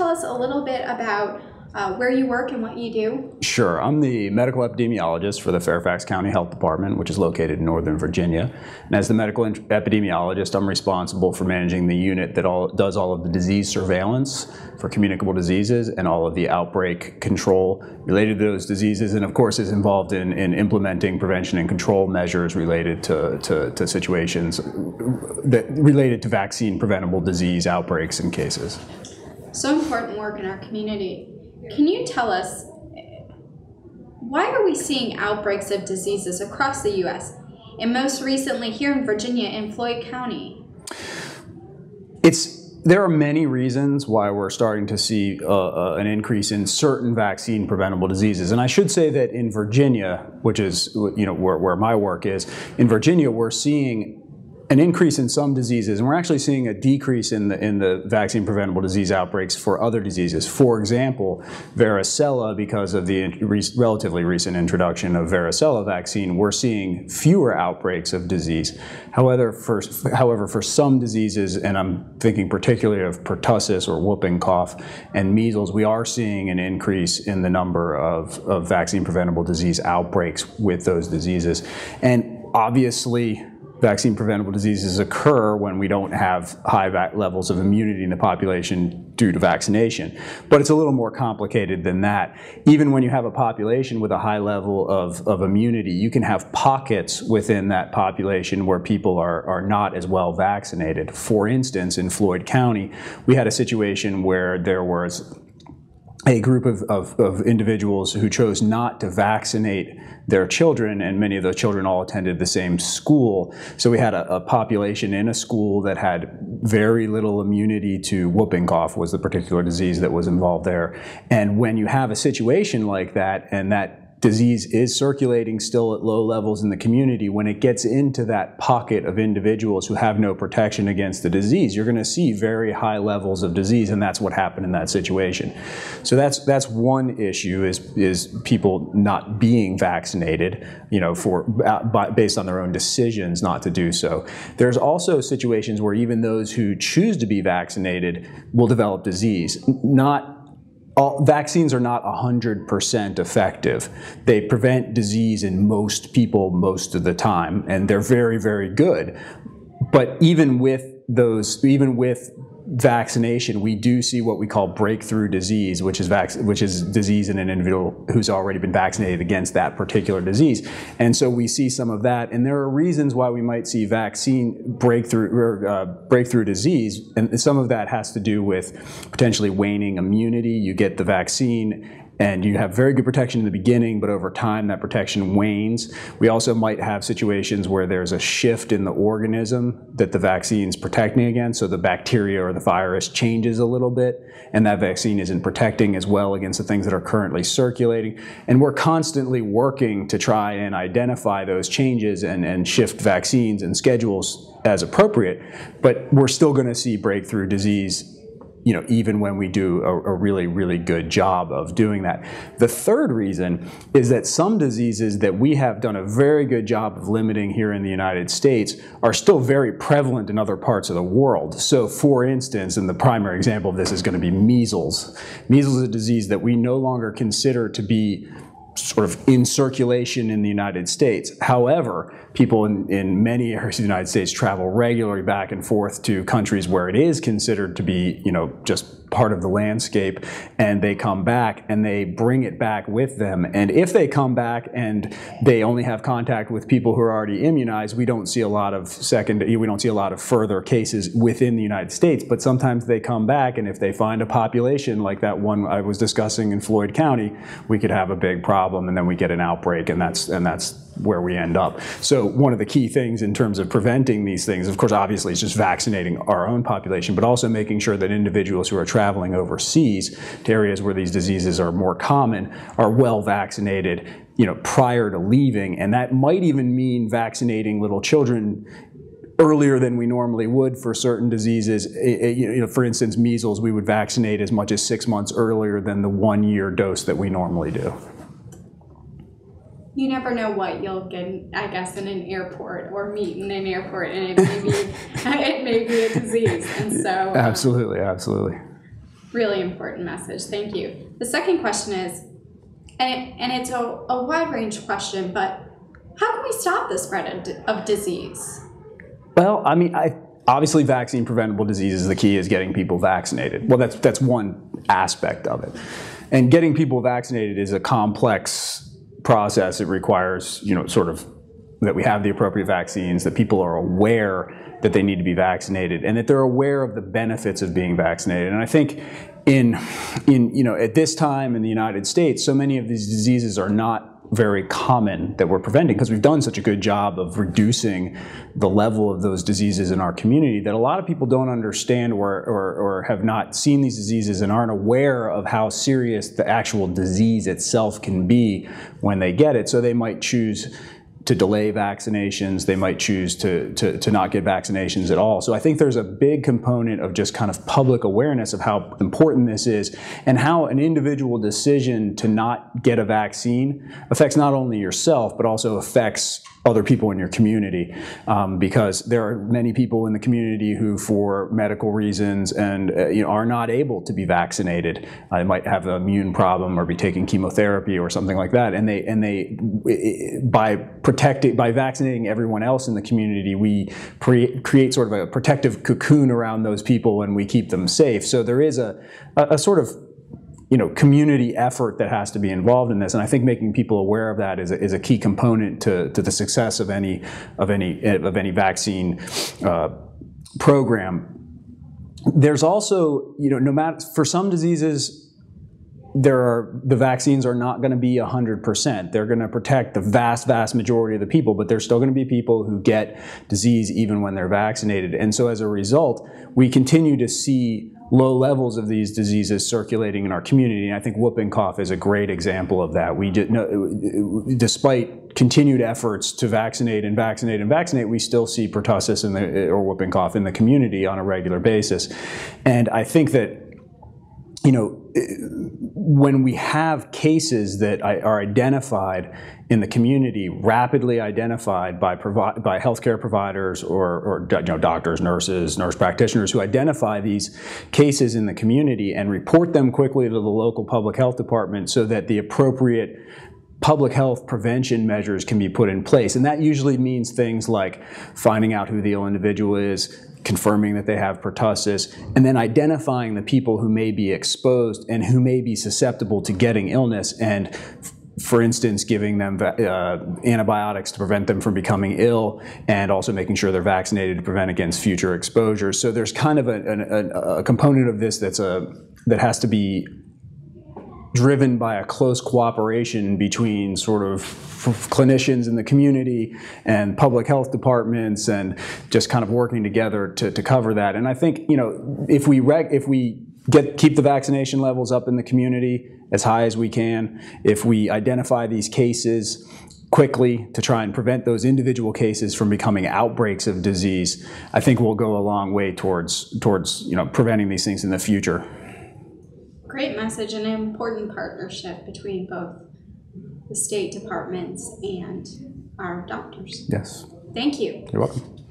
tell us a little bit about where you work and what you do? Sure. I'm the medical epidemiologist for the Fairfax County Health Department, which is located in Northern Virginia. And as the medical epidemiologist, I'm responsible for managing the unit that does all of the disease surveillance for communicable diseases and all of the outbreak control related to those diseases, and of course is involved in implementing prevention and control measures related to situations that related to vaccine preventable disease outbreaks and cases. So important work in our community. Can you tell us, why are we seeing outbreaks of diseases across the U.S. and most recently here in Virginia in Floyd County? There are many reasons why we're starting to see an increase in certain vaccine preventable diseases. And I should say that in Virginia, which is where my work is, in Virginia we're seeing an increase in some diseases, and we're actually seeing a decrease in the vaccine preventable disease outbreaks for other diseases. For example, varicella, because of the relatively recent introduction of varicella vaccine, we're seeing fewer outbreaks of disease. However, for some diseases, and I'm thinking particularly of pertussis or whooping cough and measles, we are seeing an increase in the number of vaccine preventable disease outbreaks with those diseases. And obviously, vaccine preventable diseases occur when we don't have high levels of immunity in the population due to vaccination. But it's a little more complicated than that. Even when you have a population with a high level of immunity, you can have pockets within that population where people are not as well vaccinated. For instance, in Floyd County, we had a situation where there was a group of individuals who chose not to vaccinate their children, and many of those children all attended the same school. So we had a population in a school that had very little immunity to whooping cough, was the particular disease that was involved there. And when you have a situation like that, and that disease is circulating still at low levels in the community, when it gets into that pocket of individuals who have no protection against the disease, you're going to see very high levels of disease, and that's what happened in that situation. So that's one issue, is people not being vaccinated, based on their own decisions not to do so. There's also situations where even those who choose to be vaccinated will develop disease. Vaccines are not 100% effective. They prevent disease in most people most of the time, and they're very, very good. But even with vaccination, we do see what we call breakthrough disease, which is disease in an individual who's already been vaccinated against that particular disease. And so we see some of that, and there are reasons why we might see vaccine breakthrough disease, and some of that has to do with potentially waning immunity. You get the vaccine, and you have very good protection in the beginning, but over time that protection wanes. We also might have situations where there's a shift in the organism that the vaccine's protecting against, so the bacteria or the virus changes a little bit, and that vaccine isn't protecting as well against the things that are currently circulating. And we're constantly working to try and identify those changes and shift vaccines and schedules as appropriate, but we're still going to see breakthrough disease even when we do a really, really good job of doing that. The third reason is that some diseases that we have done a very good job of limiting here in the United States are still very prevalent in other parts of the world. So for instance, and the primary example of this is going to be measles. Measles is a disease that we no longer consider to be sort of in circulation in the United States. However, people in many areas of the United States travel regularly back and forth to countries where it is considered to be, just part of the landscape, and they come back and they bring it back with them. And if they come back and they only have contact with people who are already immunized, we don't see a lot of further cases within the United States. But sometimes they come back, and if they find a population like that one I was discussing in Floyd County, we could have a big problem, and then we get an outbreak, and that's where we end up. So one of the key things in terms of preventing these things, of course, obviously, is just vaccinating our own population, but also making sure that individuals who are traveling overseas to areas where these diseases are more common are well vaccinated, prior to leaving. And that might even mean vaccinating little children earlier than we normally would for certain diseases. For instance, measles, we would vaccinate as much as 6 months earlier than the 1-year dose that we normally do. You never know what you'll get, I guess, in an airport or meet in an airport, and it may be a disease. And so absolutely. Really important message. Thank you. The second question is, and it's a wide range question, but how can we stop the spread of disease? Well, I mean, obviously vaccine preventable diseases, the key is getting people vaccinated. Well, that's one aspect of it. And getting people vaccinated is a complex process. It requires, sort of that we have the appropriate vaccines, that people are aware that they need to be vaccinated, and that they're aware of the benefits of being vaccinated. And I think at this time in the United States, so many of these diseases are not very common that we're preventing because we've done such a good job of reducing the level of those diseases in our community that a lot of people don't understand or have not seen these diseases and aren't aware of how serious the actual disease itself can be when they get it. So they might choose to delay vaccinations, they might choose to not get vaccinations at all. So I think there's a big component of just kind of public awareness of how important this is and how an individual decision to not get a vaccine affects not only yourself, but also affects other people in your community, because there are many people in the community who, for medical reasons, and are not able to be vaccinated. They might have an immune problem or be taking chemotherapy or something like that, and they by vaccinating everyone else in the community, we create sort of a protective cocoon around those people and we keep them safe. So there is a sort of community effort that has to be involved in this, and I think making people aware of that is a key component to the success of any vaccine program. There's also, no matter, for some diseases, the vaccines are not going to be 100%. They're going to protect the vast majority of the people, but there's still going to be people who get disease even when they're vaccinated. And so as a result, we continue to see low levels of these diseases circulating in our community. And I think whooping cough is a great example of that. Despite continued efforts to vaccinate, we still see pertussis or whooping cough in the community on a regular basis. And I think that when we have cases that are identified in the community, rapidly identified by healthcare providers or doctors, nurses, nurse practitioners who identify these cases in the community and report them quickly to the local public health department so that the appropriate public health prevention measures can be put in place. And that usually means things like finding out who the ill individual is, confirming that they have pertussis, and then identifying the people who may be exposed and who may be susceptible to getting illness, and for instance, giving them antibiotics to prevent them from becoming ill, and also making sure they're vaccinated to prevent against future exposures. So there's kind of a component of this that has to be driven by a close cooperation between sort of clinicians in the community and public health departments, and just kind of working together to cover that. And I think if we keep the vaccination levels up in the community as high as we can, if we identify these cases quickly to try and prevent those individual cases from becoming outbreaks of disease, I think we'll go a long way towards preventing these things in the future. Great message, and an important partnership between both the state departments and our doctors. Yes. Thank you. You're welcome.